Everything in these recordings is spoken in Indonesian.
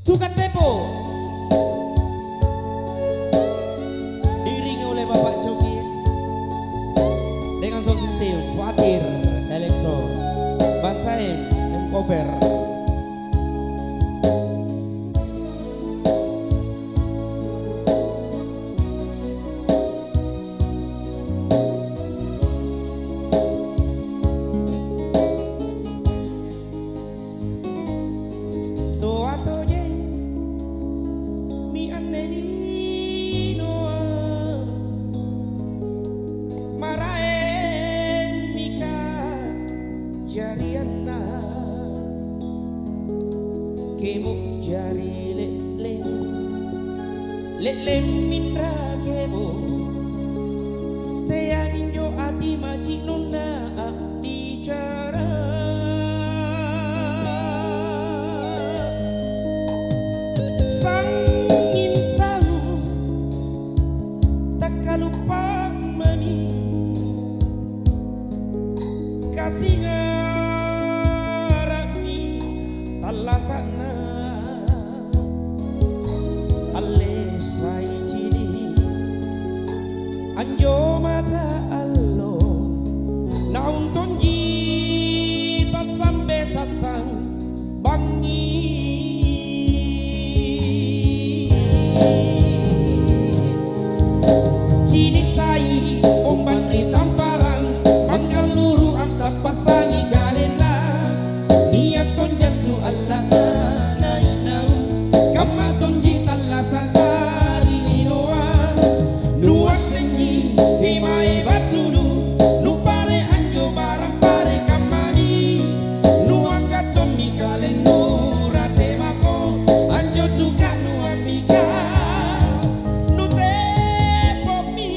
Suka Tepo diiringi oleh Bapak Coki dengan sound system Fatir Elektro Bantaim dan cover. Kemo jari le minra kemo te aninyo ati maji nona bicara sang ingin tahu tak lupa mami kasih ngarami talasana anjo mata allo naun tonji tak sampai sasang bangi cini sai omban di tamparan pangkal luru antap pasangi galena niat ton jatuh Allah nainau kama tonji talasan sari inoa nuak Timai batulu nupare anjo barang pare kamani nuanga tomi kalen nura temako anjo tuka nuambika nute pomi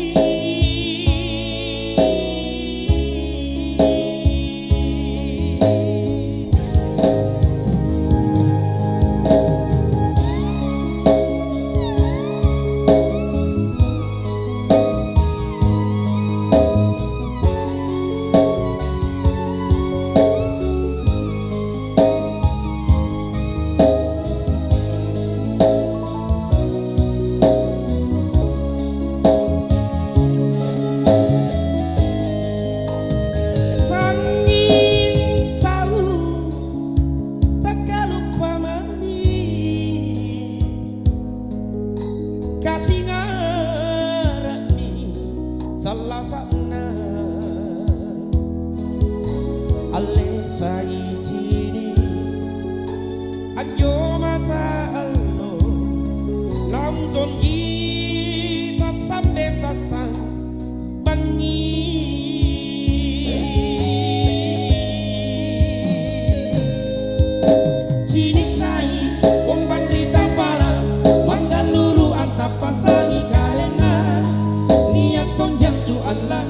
kasih ngarani salah sana ale sai cini anjo mata allo langsung kita sampai sasang bangi cini sai omban rita para mandaluru pasangi kalena niat ton jatuh Allah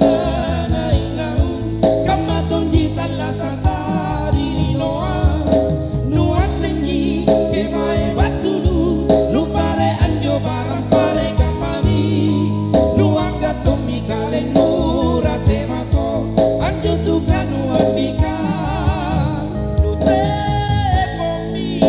nainau kama ton di talasan sari noa nuat tinggi kemai batulu nupare anjo barang pare kamani nuangga tomi kalen mura temako anjo tuka nuambika nute pomi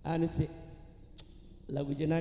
anu sih lagu jenak